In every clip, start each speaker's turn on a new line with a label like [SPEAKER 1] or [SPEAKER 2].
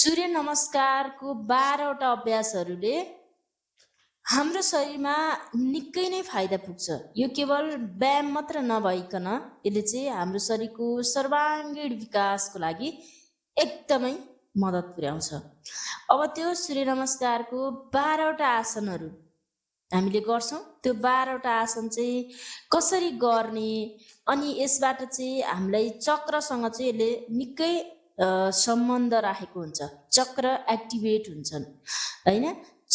[SPEAKER 1] सूर्य नमस्कारको 12वटा अभ्यासहरूले हाम्रो शरीरमा निकै नै फाइदा पुग्छ। यो केवल व्यायाम मात्र नभइकन यसले चाहिँ हाम्रो शरीरको सर्वाङ्गीण विकासको लागि एकदमै मद्दत पुर्याउँछ। अब त्यो सूर्य नमस्कारको 12वटा आसनहरू हामीले गर्छौँ। त्यो 12वटा आसन चाहिँ कसरी गर्ने अनि यसबाट चाहिँ हामीलाई चक्रसँग चाहिँ यसले निकै सम्बन्ध राखेको हुन्छ। चक्र एक्टिभेट हुन्छन् हैन,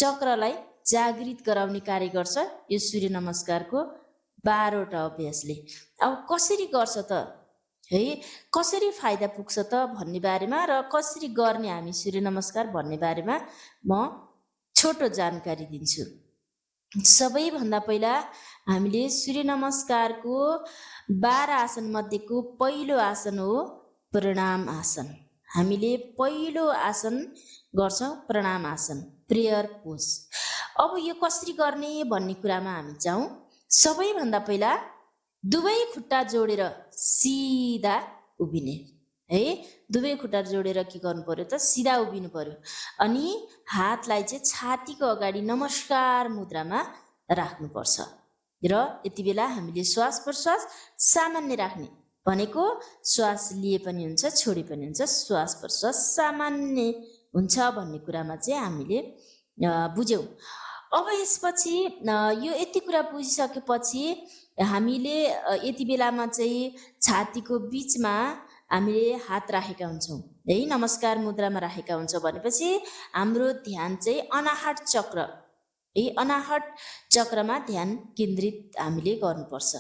[SPEAKER 1] चक्रलाई जागृत गराउने कार्य गर्छ यो सूर्य नमस्कारको 12वटा अभ्यासले। अब कसरी गर्छ त है, कसरी फाइदा पुग्छ त भन्ने बारेमा र कसरी गर्ने हामी सूर्य नमस्कार भन्ने बारेमा म छोटो जानकारी दिन्छु। सबैभन्दा पहिला हामीले सूर्य नमस्कारको 12 आसन मध्येको पहिलो आसन हो प्रणाम आसन। हामीले पहिलो आसन गर्छौँ प्रणाम आसन, प्रेयर पोज। अब यो कसरी गर्ने भन्ने कुरामा हामी जाउँ। सबैभन्दा पहिला दुवै खुट्टा जोडेर सिधा उभिने है, दुवै खुट्टा जोडेर के गर्नु पर्यो त सिधा उभिनु पर्यो। अनि हातलाई चाहिँ छातीको अगाडि नमस्कार मुद्रामा राख्नुपर्छ र यति बेला हामीले श्वास प्रश्वास सामान्य राख्ने, भनेको श्वास लिए पनि हुन्छ छोडे पनि हुन्छ, श्वास प्रश्वास सामान्य हुन्छ भन्ने कुरामा चाहिँ हामीले बुझ्यौँ। अब यसपछि यो यति कुरा बुझिसकेपछि हामीले यति बेलामा चाहिँ छातीको बिचमा हामीले हात राखेका हुन्छौँ है, नमस्कार मुद्रामा राखेका हुन्छौँ भनेपछि हाम्रो ध्यान चाहिँ अनाहट चक्र है, अनाहट चक्रमा ध्यान केन्द्रित हामीले गर्नुपर्छ।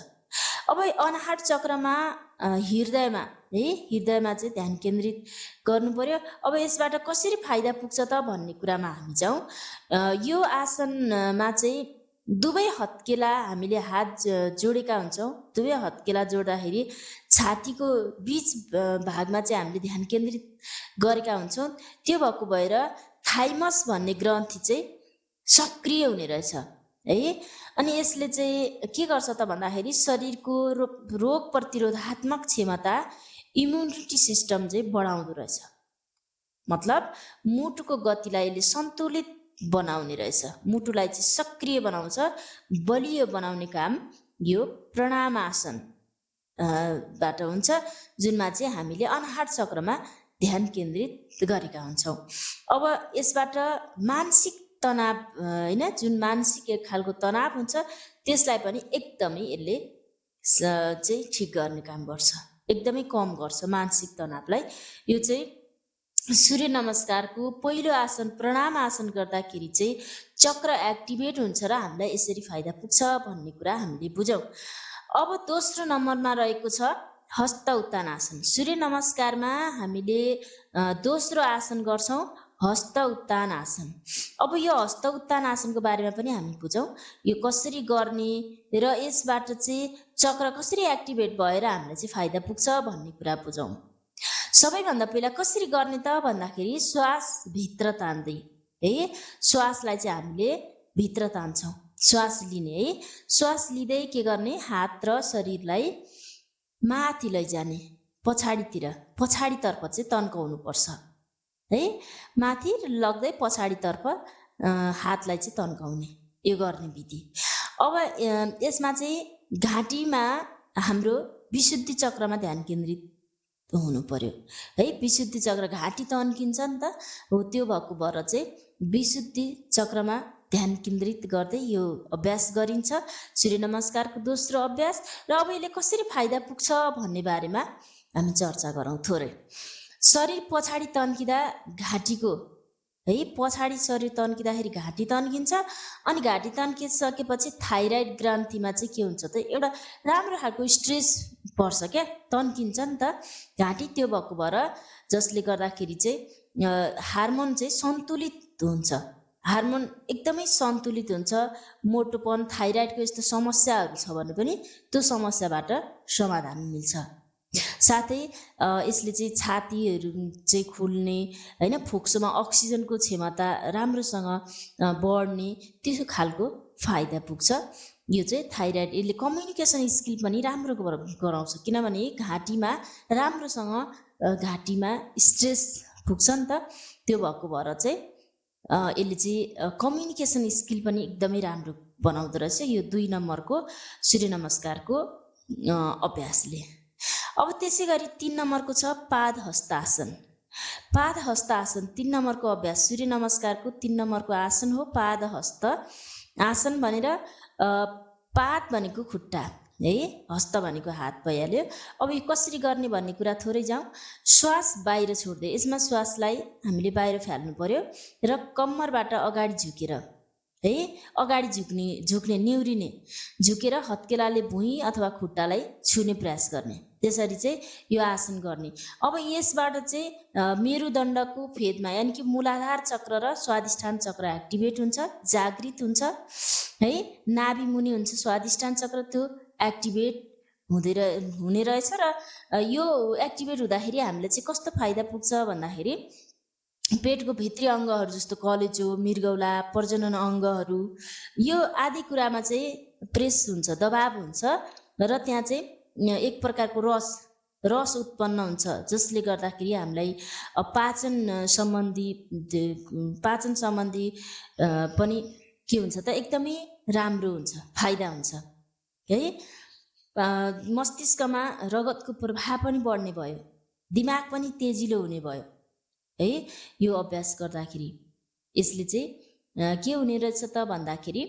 [SPEAKER 1] अब अनाहट चक्रमा हृदयमा है, हृदयमा चाहिँ ध्यान केन्द्रित गर्नु पर्यो। अब यसबाट कसरी फाइदा पुग्छ त भन्ने कुरामा हामी जाउँ। यो आसनमा चाहिँ दुवै हत्केला हामीले हात जोडेका हुन्छौँ। दुवै हत्केला जोड्दाखेरि छातीको बिच भागमा चाहिँ हामीले ध्यान केन्द्रित गरेका हुन्छौँ। त्यो भएको भएर थाइमस भन्ने ग्रन्थि चाहिँ सक्रिय हुने रहेछ है। अनि यसले चाहिँ के गर्छ त भन्दाखेरि शरीरको रोग प्रतिरोधात्मक क्षमता, इम्युनिटी सिस्टम चाहिँ बढाउँदो रहेछ। मतलब मुटुको गतिलाई यसले सन्तुलित बनाउने रहेछ, मुटुलाई चाहिँ सक्रिय बनाउँछ, बलियो बनाउने काम यो प्रणाम आसन बाट हुन्छ, जुनमा चाहिँ हामीले अनाहट चक्रमा ध्यान केन्द्रित गरेका हुन्छौँ। अब यसबाट मानसिक तनाव हैन, जुन मानसिक एक खालको तनाव हुन्छ त्यसलाई पनि एकदमै यसले चाहिँ ठिक गर्ने काम गर्छ, एकदमै कम गर्छ मानसिक तनावलाई। यो चाहिँ सूर्य नमस्कारको पहिलो आसन प्रणाम आसन गर्दाखेरि चाहिँ चक्र एक्टिभेट हुन्छ र हामीलाई यसरी फाइदा पुग्छ भन्ने कुरा हामीले बुझौँ। अब दोस्रो नम्बरमा रहेको छ हस्त उत्तान आसन। सूर्य नमस्कारमा हामीले दोस्रो आसन गर्छौँ हस्त उत्तान आसन। अब यो हस्त उत्तान आसनको बारेमा पनि हामी बुझौँ, यो कसरी गर्ने र यसबाट चाहिँ चक्र कसरी एक्टिभेट भएर हामीलाई चाहिँ फाइदा पुग्छ भन्ने कुरा बुझौँ। सबैभन्दा पहिला कसरी गर्ने त भन्दाखेरि श्वास भित्र तान्दै है, श्वासलाई चाहिँ हामीले भित्र तान्छौँ, श्वास लिने है। श्वास लिँदै के गर्ने, हात र शरीरलाई माथि लैजाने, पछाडितर्फ चाहिँ तन्काउनु पर्छ है, माथि लग्दै पछाडितर्फ हातलाई चाहिँ तन्काउने, यो गर्ने विधि। अब यसमा चाहिँ घाँटीमा हाम्रो विशुद्धि चक्रमा ध्यान केन्द्रित हुनु पर्यो है। विशुद्धि चक्र घाँटी तन्किन्छ नि त, हो त्यो भएको भएर चाहिँ विशुद्धि चक्रमा ध्यान केन्द्रित गर्दै यो अभ्यास गरिन्छ, सूर्य नमस्कारको दोस्रो अभ्यास। र अब यसले कसरी फाइदा पुग्छ भन्ने बारेमा हामी चर्चा गरौँ थोरै। शरीर पछाडि तन्किँदा घाँटीको है, पछाडि शरीर तन्किँदाखेरि घाँटी तन्किन्छ, अनि घाँटी तन्किसकेपछि थाइराइड ग्रन्थीमा चाहिँ के हुन्छ त एउटा राम्रो खालको स्ट्रेस पर्छ क्या, तन्किन्छ नि त घाँटी। त्यो भएको भएर जसले गर्दाखेरि चाहिँ हार्मोन चाहिँ सन्तुलित हुन्छ, हार्मोन एकदमै सन्तुलित हुन्छ। मोटोपन, थाइराइडको यस्तो समस्याहरू छ भने पनि त्यो समस्याबाट समाधान मिल्छ। साथै यसले चाहिँ छातीहरू चाहिँ खुल्ने हैन, फोक्सोमा अक्सिजनको क्षमता राम्रोसँग बढ्ने, त्यो खालको फाइदा पुग्छ। यो चाहिँ थाइराइड, यसले कम्युनिकेसन स्किल पनि राम्रो गराउँछ, किनभने घाँटीमा राम्रोसँग घाँटीमा स्ट्रेस पुग्छ नि त। त्यो भएको भएर चाहिँ यसले चाहिँ कम्युनिकेसन स्किल पनि एकदमै राम्रो बनाउँदो रहेछ यो 2 नम्बरको सूर्य नमस्कारको अभ्यासले। अब त्यसै गरी 3 नम्बरको छ पाद हस्तासन। पाद हस्तासन 3 नम्बरको अभ्यास सूर्य नमस्कारको 3 नम्बरको आसन हो पाद हस्त आसन भनेर। पाद भनेको खुट्टा है, हस्त भनेको हात भइहाल्यो। अब यो कसरी गर्ने भन्ने कुरा थोरै जाउँ। श्वास बाहिर छोड्दै यसमा श्वासलाई हामीले बाहिर फाल्नु पर्यो र कम्मरबाट अगाडि झुकेर है, अगाडि झुक्ने निहुरिने, झुकेर हत्केलाले भुइँ अथवा खुट्टालाई छुने प्रयास गर्ने, त्यसरी चाहिँ यो आसन गर्ने। अब यसबाट चाहिँ मेरुदण्डको फेदमा यानि कि मूलाधार चक्र र स्वादिष्ठान चक्र एक्टिभेट हुन्छ, जागृत हुन्छ है। नाभि मुनि हुन्छ स्वादिष्ठान चक्र, त्यो एक्टिभेट हुने रहेछ। र यो एक्टिभेट हुँदाखेरि हामीलाई चाहिँ कस्तो फाइदा पुग्छ भन्दाखेरि पेटको भित्री अङ्गहरू जस्तो कलेजो, मृगौला, प्रजनन अङ्गहरू यो आदि कुरामा चाहिँ प्रेस हुन्छ, दबाब हुन्छ र त्यहाँ चाहिँ एक प्रकारको रस उत्पन्न हुन्छ, जसले गर्दाखेरि हामीलाई पाचन सम्बन्धी पनि के हुन्छ त एकदमै राम्रो हुन्छ, फाइदा हुन्छ है। मस्तिष्कमा रगतको प्रवाह पनि बढ्ने भयो, दिमाग पनि तेजिलो हुने भयो है यो अभ्यास गर्दाखेरि। यसले चाहिँ के हुने रहेछ त भन्दाखेरि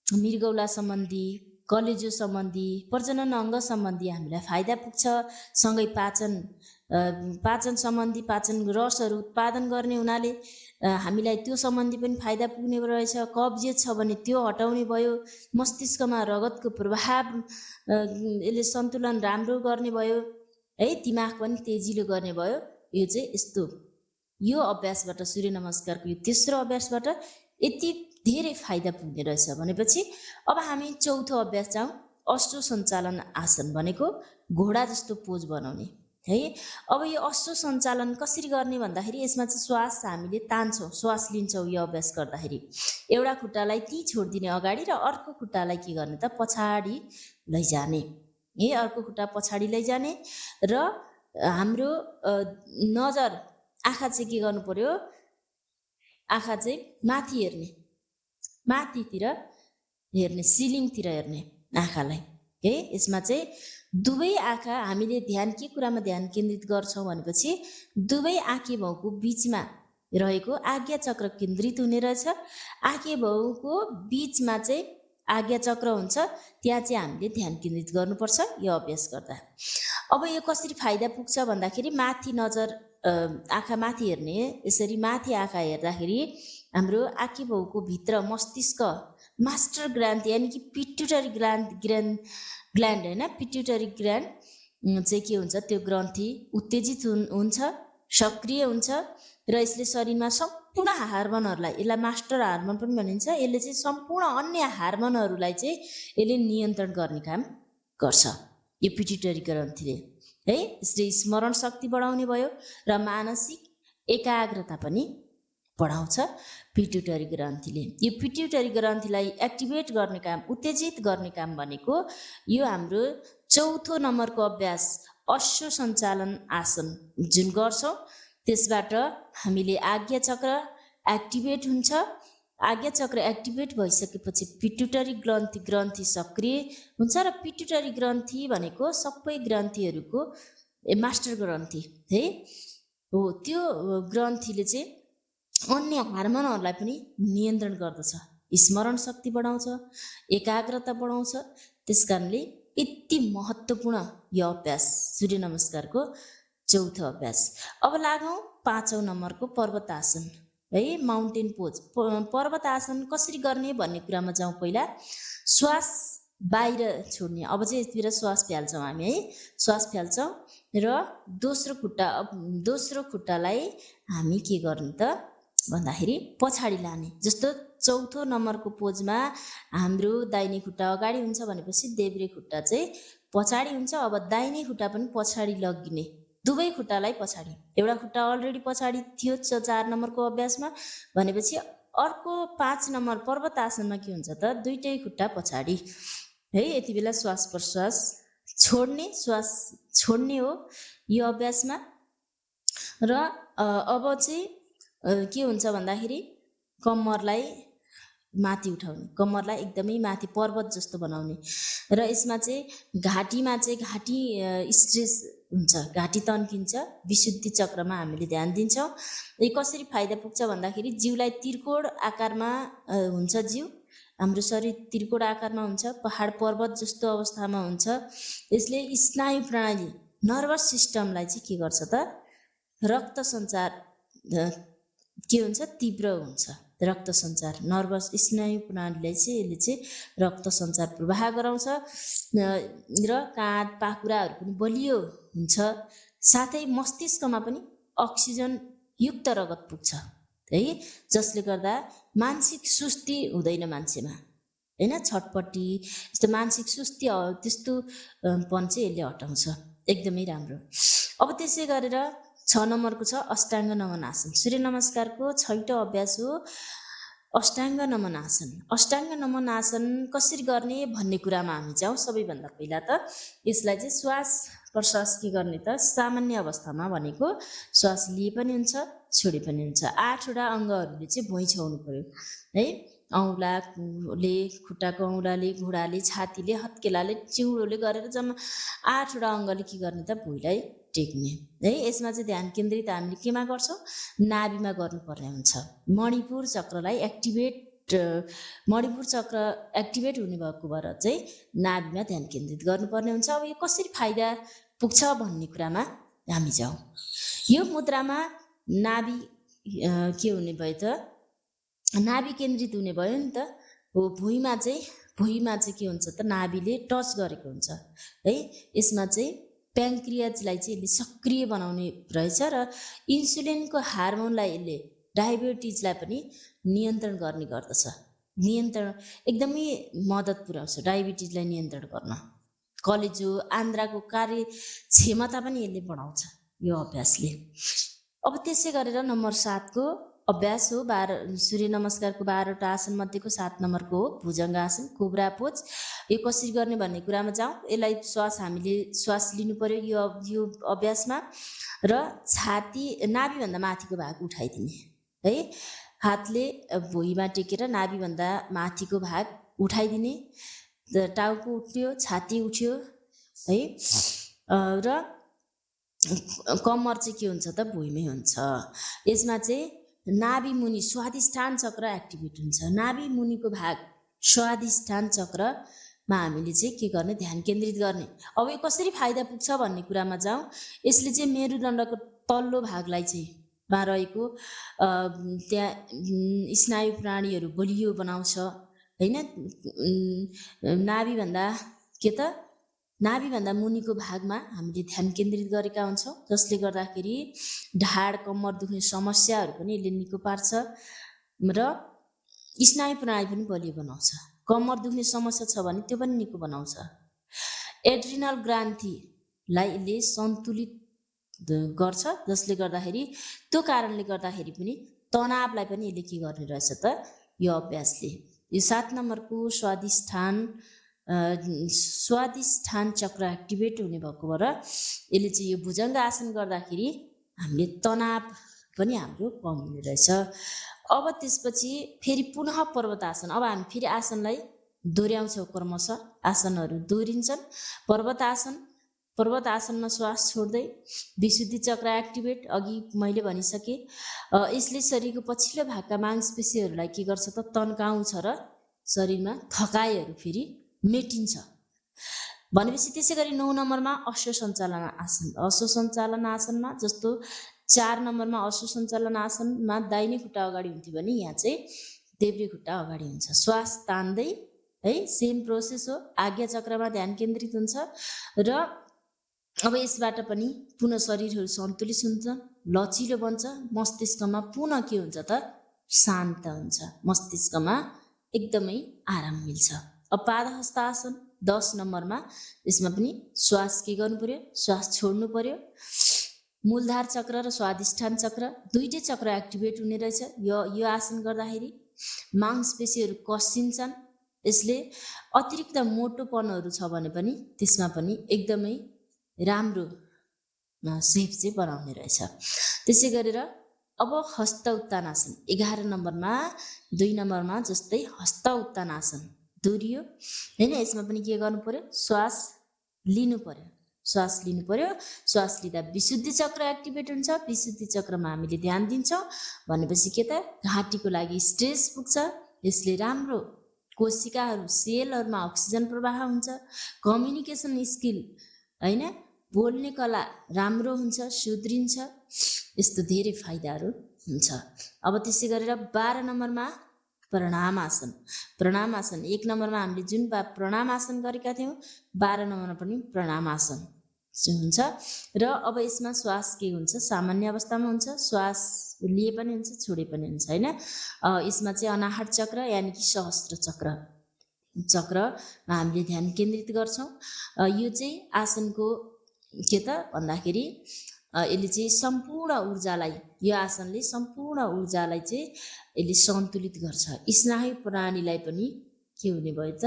[SPEAKER 1] मृगौला सम्बन्धी, कलेजो सम्बन्धी, प्रजनन अङ्ग सम्बन्धी हामीलाई फाइदा पुग्छ। सँगै पाचन सम्बन्धी, पाचन रसहरू उत्पादन गर्ने हुनाले हामीलाई त्यो सम्बन्धी पनि फाइदा पुग्ने रहेछ। कब्जियत छ भने त्यो हटाउने भयो, मस्तिष्कमा रगतको प्रवाह यसले सन्तुलन राम्रो गर्ने भयो है, दिमाग पनि तेजिलो गर्ने भयो। यो चाहिँ यस्तो यो अभ्यासबाट सूर्य नमस्कारको यो तेस्रो अभ्यासबाट यति धेरै फाइदा पुग्ने रहेछ भनेपछि अब हामी चौथो अभ्यास जाउँ। अश्रु सञ्चालन आसन भनेको घोडा जस्तो पोज बनाउने है। अब यो अश्रु सञ्चालन कसरी गर्ने भन्दाखेरि यसमा चाहिँ श्वास हामीले तान्छौँ, श्वास लिन्छौँ। यो अभ्यास गर्दाखेरि एउटा खुट्टालाई ती छोडिदिने अगाडि र अर्को खुट्टालाई के गर्ने त पछाडि लैजाने है, अर्को खुट्टा पछाडि लैजाने र हाम्रो नजर आँखा चाहिँ के गर्नु पर्यो, आँखा चाहिँ माथि हेर्ने, माथितिर हेर्ने, सिलिङतिर हेर्ने आँखालाई है। यसमा चाहिँ दुवै आँखा हामीले ध्यान के कुरामा ध्यान केन्द्रित गर्छौँ भनेपछि दुवै आँखे भाउको बिचमा रहेको आज्ञा चक्र केन्द्रित हुने रहेछ। आँखे भाउको बिचमा चाहिँ आज्ञा चक्र हुन्छ, त्यहाँ चाहिँ हामीले ध्यान केन्द्रित गर्नुपर्छ यो अभ्यास गर्दा। अब यो कसरी फाइदा पुग्छ भन्दाखेरि माथि नजर, आँखा माथि हेर्ने, यसरी माथि आँखा हेर्दाखेरि हाम्रो आँखी भाउको भित्र मस्तिष्क मास्टर ग्रान्थ यानि कि पिट्युटरी ग्ल्यान्ड होइन, पिट्युटरी ग्ल्यान्ड चाहिँ के हुन्छ, त्यो ग्रन्थि उत्तेजित हुन्छ, सक्रिय हुन्छ र यसले शरीरमा सम्पूर्ण हार्मोनहरूलाई, यसलाई मास्टर हार्मोन पनि भनिन्छ, यसले चाहिँ सम्पूर्ण अन्य हार्मोनहरूलाई चाहिँ यसले नियन्त्रण गर्ने काम गर्छ यो पिट्युटरी ग्रन्थिले है। यसले स्मरण शक्ति बढाउने भयो र मानसिक एकाग्रता पनि बढाउँछ पिट्युटरी ग्रन्थिले। यो पिट्युटरी ग्रन्थिलाई एक्टिभेट गर्ने काम, उत्तेजित गर्ने काम भनेको यो हाम्रो चौथो नम्बरको अभ्यास अश्रु सञ्चालन आसन जुन गर्छौँ त्यसबाट हामीले आज्ञा चक्र एक्टिभेट हुन्छ। आज्ञा चक्र एक्टिभेट भइसकेपछि पिट्युटरी ग्रन्थि सक्रिय हुन्छ र पिट्युटरी ग्रन्थि भनेको सबै ग्रन्थिहरूको मास्टर ग्रन्थि है हो। त्यो ग्रन्थिले चाहिँ अन्य हार्मोनहरूलाई पनि नियन्त्रण गर्दछ, स्मरण शक्ति बढाउँछ, एकाग्रता बढाउँछ। त्यस कारणले यति महत्त्वपूर्ण यो अभ्यास सूर्य नमस्कारको चौथो अभ्यास। अब लागौँ पाँचौँ नम्बरको पर्वतासन है, माउन्टेन पोज। पर्वतासन कसरी गर्ने भन्ने कुरामा जाउँ। पहिला श्वास बाहिर छोड्ने, अब चाहिँ यतिखेर श्वास फ्याल्छौँ हामी है, श्वास फ्याल्छौँ र दोस्रो खुट्टालाई हामी के गर्ने त भन्दाखेरि पछाडि लाने। जस्तो चौथो नम्बरको पोजमा हाम्रो दाहिने खुट्टा अगाडि हुन्छ भनेपछि देब्रे खुट्टा चाहिँ पछाडि हुन्छ। अब दाहिने खुट्टा पनि पछाडि लगिने, दुवै खुट्टालाई पछाडि, एउटा खुट्टा अलरेडी पछाडि थियो 4 नम्बरको अभ्यासमा भनेपछि अर्को 5 नम्बर पर्वतासनमा के हुन्छ त दुईटै खुट्टा पछाडि है। यति बेला श्वास प्रश्वास छोड्ने, श्वास छोड्ने हो यो अभ्यासमा। र अब चाहिँ के हुन्छ भन्दाखेरि कम्मरलाई माथि उठाउने, कम्मरलाई एकदमै माथि पर्वत जस्तो बनाउने र यसमा चाहिँ घाँटीमा चाहिँ घाँटी स्ट्रेस हुन्छ, घाँटी तन्किन्छ। विशुद्धि चक्रमा हामीले ध्यान दिन्छौँ। यो कसरी फाइदा पुग्छ भन्दाखेरि जिउलाई त्रिकोण आकारमा हुन्छ, जिउ हाम्रो शरीर त्रिकोण आकारमा हुन्छ, पहाड पर्वत जस्तो अवस्थामा हुन्छ। यसले स्नायु प्रणाली नर्भस सिस्टमलाई चाहिँ के गर्छ त, रक्त सञ्चार के हुन्छ, तीव्र हुन्छ। रक्त सञ्चार नर्भस स्नायु प्रणालीलाई चाहिँ यसले चाहिँ रक्त सञ्चार प्रवाह गराउँछ र काँध पाखुराहरू पनि बलियो हुन्छ। साथै मस्तिष्कमा पनि अक्सिजन युक्त रगत पुग्छ है, जसले गर्दा मानसिक सुस्ती हुँदैन मान्छेमा हैन। छटपट्टि यस्तो मानसिक सुस्ती त्यस्तो पन चाहिँ यसले हटाउँछ। एकदमै राम्रो। अब त्यसै गरेर 6 नम्बरको छ अष्टाङ्ग नमन आसन। सूर्य नमस्कारको 6औं अभ्यास हो अष्टाङ्ग नमन आसन। अष्टाङ्ग नमन आसन कसरी गर्ने भन्ने कुरामा हामी जाउँ। सबैभन्दा पहिला त यसलाई चाहिँ श्वास प्रश्वास के गर्ने त, सामान्य अवस्थामा भनेको श्वास लिए पनि हुन्छ छोडे पनि हुन्छ। 8वटा अङ्गहरूले चाहिँ भुइँ छाउनु पर्यो है। औँलाले, खुट्टाको औँलाले, घुँडाले, छातीले, हत्केलाले, चिउडोले गरेर जम्मा 8वटा अङ्गले के गर्ने त, भुइँलाई टेक्ने है। यसमा चाहिँ ध्यान केन्द्रित हामीले केमा गर्छौँ, नाभिमा गर्नुपर्ने हुन्छ। मणिपुर चक्रलाई मणिपुर चक्र एक्टिभेट हुने भएको भएर चाहिँ नाभिमा ध्यान केन्द्रित गर्नुपर्ने हुन्छ। अब यो कसरी फाइदा पुग्छ भन्ने कुरामा हामी जाउँ। यो मुद्रामा नाभि के हुने भयो त, नाभि केन्द्रित हुने भयो नि त हो। भुइँमा चाहिँ के हुन्छ त, नाभिले टच गरेको हुन्छ है। यसमा चाहिँ प्याङ्क्रियाजलाई चाहिँ यसले सक्रिय बनाउने रहेछ र इन्सुलिनको हार्मोनलाई यसले डायबिटिजलाई पनि नियन्त्रण गर्ने गर्दछ। नियन्त्रण एकदमै मद्दत पुर्याउँछ डायबिटिजलाई नियन्त्रण गर्न। कलेजो आन्द्राको कार्य क्षमता पनि यसले बढाउँछ यो अभ्यासले। अब त्यसै गरेर नम्बर 7 को अभ्यास हो सूर्य नमस्कारको 12वटा आसन मध्येको 7 नम्बरको हो भुजङ्ग आसन, कोब्रा पोज। यो कसरी गर्ने भन्ने कुरामा जाउँ। यसलाई हामीले श्वास लिनु पर्यो यो अभ्यासमा र छाती नाभिभन्दा माथिको भाग उठाइदिने है। हातले भुइँमा टेकेर नाभिभन्दा माथिको भाग उठाइदिने। टाउको उठ्यो, छाती उठ्यो है र कम्मर चाहिँ के हुन्छ त, भुइँमै हुन्छ। यसमा चाहिँ नाभि मुनि स्वादिष्ठान चक्र एक्टिभेट हुन्छ। नाभि मुनिको भाग स्वादिष्ठान चक्रमा हामीले चाहिँ के गर्ने, ध्यान केन्द्रित गर्ने। अब यो कसरी फाइदा पुग्छ भन्ने कुरामा जाउँ। यसले चाहिँ मेरुदण्डको तल्लो भागलाई चाहिँ मा रहेको त्यहाँ स्नायु प्राणीहरू बलियो बनाउँछ हैन। नाभिभन्दा मुनिको भागमा हामीले ध्यान केन्द्रित गरेका हुन्छौँ, जसले गर्दाखेरि ढाड कम्मर दुख्ने समस्याहरू पनि यसले निको पार्छ र स्नायु प्रणाली पनि बलियो बनाउँछ। कम्मर दुख्ने समस्या छ भने त्यो पनि निको बनाउँछ। एड्रिनल ग्रान्थीलाई यसले सन्तुलित गर्छ, जसले गर्दाखेरि त्यो कारणले गर्दाखेरि पनि तनावलाई पनि यसले के गर्ने रहेछ त, यो अभ्यासले। यो 7 नम्बरको स्वादिष्ठान चक्र एक्टिभेट हुने भएको भएर यसले चाहिँ यो भुजङ्ग आसन गर्दाखेरि हामीले तनाव पनि हाम्रो कम हुने रहेछ। अब त्यसपछि फेरि पुनः पर्वतासन। अब हामी फेरि आसनलाई दोहोऱ्याउँछौँ, क्रमशः आसनहरू दोहोरिन्छन्। पर्वत आसनमा श्वास छोड्दै विशुद्धि चक्र एक्टिभेट अघि मैले भनिसकेँ। यसले शरीरको पछिल्लो भागका मांसपेशीहरूलाई के गर्छ त, तन्काउँछ र शरीरमा थकाइहरू फेरि मेटिन्छ भनेपछि। त्यसै गरी 9 नम्बरमा अश्व सञ्चालन आसन। अश्व सञ्चालन आसनमा जस्तो 4 नम्बरमा अश्व सञ्चालन आसनमा दाहिने खुट्टा अगाडि हुन्थ्यो भने यहाँ चाहिँ देब्रे खुट्टा अगाडि हुन्छ। श्वास तान्दै है, सेम प्रोसेस हो। आज्ञा चक्रमा ध्यान केन्द्रित हुन्छ र अब यसबाट पनि पुनः शरीरहरू सन्तुलित हुन्छ, लचिलो बन्छ। मस्तिष्कमा पुनः के हुन्छ त, शान्त हुन्छ। मस्तिष्कमा एकदमै आराम मिल्छ। अब पादहस्त आसन 10 नम्बरमा, यसमा पनि श्वास के गर्नु पर्यो, श्वास छोड्नु पर्यो। मूलधार चक्र र स्वादिष्ठान चक्र दुईटै चक्र एक्टिभेट हुने रहेछ। यो आसन गर्दाखेरि मांसपेशीहरू कसिन्छन्। यसले अतिरिक्त मोटोपनहरू छ भने पनि त्यसमा पनि एकदमै राम्रो सेफ चाहिँ बनाउने रहेछ। त्यसै गरेर अब हस्त उत्तानासन 11 नम्बरमा 2 नम्बरमा जस्तै हस्त उत्तानासन दोहोरियो होइन। यसमा पनि के गर्नु पर्यो, श्वास लिनु पर्यो, श्वास लिनु पर्यो। श्वास लिँदा विशुद्धि चक्र एक्टिभेट हुन्छ। विशुद्धि चक्रमा हामीले ध्यान दिन्छौँ भनेपछि के त घाँटीको लागि स्ट्रेस पुग्छ। यसले राम्रो कोशिकाहरू सेलहरूमा अक्सिजन प्रवाह हुन्छ। कम्युनिकेसन स्किल होइन, बोल्ने कला राम्रो हुन्छ, सुध्रिन्छ। यस्तो धेरै फाइदाहरू हुन्छ। अब त्यसै गरेर 12 नम्बरमा प्रणामासन। प्रणामासन 1 नम्बरमा हामीले जुन प्रणामासन गरेका थियौँ 12 नम्बरमा पनि प्रणामासन हुन्छ। र अब यसमा श्वास के हुन्छ, सामान्य अवस्थामा हुन्छ, श्वास लिए पनि हुन्छ छोडे पनि हुन्छ होइन। यसमा चाहिँ अनाहत चक्र यानि कि सहस्त्र चक्रमा हामीले ध्यान केन्द्रित गर्छौँ। यो चाहिँ आसनको के त भन्दाखेरि यसले चाहिँ सम्पूर्ण ऊर्जालाई, यो आसनले सम्पूर्ण ऊर्जालाई चाहिँ यसले सन्तुलित गर्छ। स्नायु प्रणालीलाई पनि के हुने भयो त,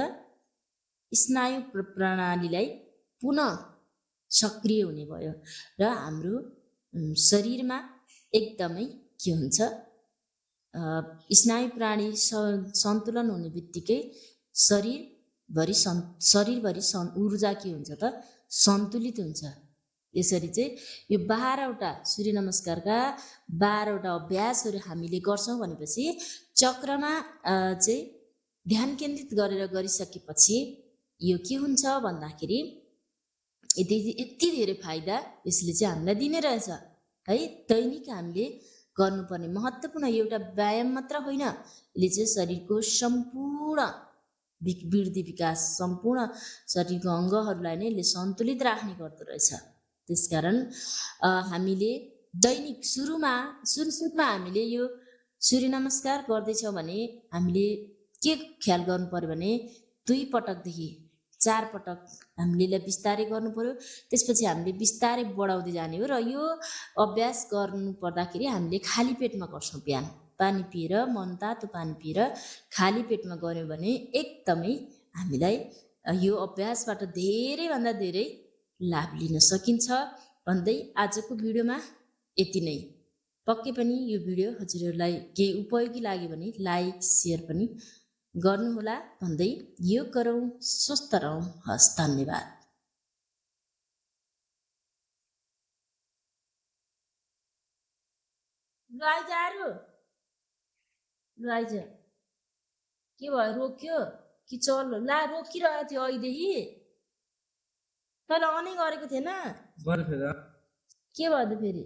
[SPEAKER 1] स्नायु प्रणालीलाई पुनः सक्रिय हुने भयो र हाम्रो शरीरमा एकदमै के हुन्छ, स्नायु प्रणाली सन्तुलन हुने बित्तिकै शरीरभरि ऊर्जा के हुन्छ त, सन्तुलित हुन्छ। यसरी चाहिँ यो 12वटा सूर्य नमस्कारका 12वटा अभ्यासहरू हामीले गर्छौँ भनेपछि चक्रमा चाहिँ ध्यान केन्द्रित गरेर गरिसकेपछि यो के हुन्छ भन्दाखेरि यति धेरै फाइदा यसले चाहिँ हामीलाई दिने रहेछ है। दैनिक हामीले गर्नुपर्ने महत्त्वपूर्ण एउटा व्यायाम मात्र होइन, यसले चाहिँ शरीरको सम्पूर्ण वृद्धि विकास, सम्पूर्ण शरीरको अङ्गहरूलाई नै यसले सन्तुलित राख्ने गर्दो रहेछ। त्यसकारण हामीले दैनिक सुरुमा हामीले यो सूर्य नमस्कार गर्दैछौँ भने हामीले के ख्याल गर्नु पर्यो भने 2 पटकदेखि 4 पटक हामीले बिस्तारै गर्नु पर्यो। त्यसपछि हामीले बिस्तारै बढाउँदै जाने हो। र यो अभ्यास गर्नु पर्दाखेरि हामीले खाली पेटमा गर्छौँ। बिहान पानी पिएर, मन तातो पानी पिएर खाली पेटमा गऱ्यौँ भने एकदमै हामीलाई यो अभ्यासबाट धेरैभन्दा धेरै लाभ लिन सकिन्छ भन्दै आजको भिडियोमा यति नै। पक्कै पनि यो भिडियो हजुरहरूलाई केही उपयोगी लाग्यो भने लाइक सेयर पनि गर्नुहोला भन्दै योग गरौँ, स्वस्थ रहौँ। हस्, धन्यवाद। के भयो, रोक्यो कि चल ला, रोकिरहेको थियो अहिलेदेखि, तैँले अनै गरेको थिएन, के भयो त फेरि?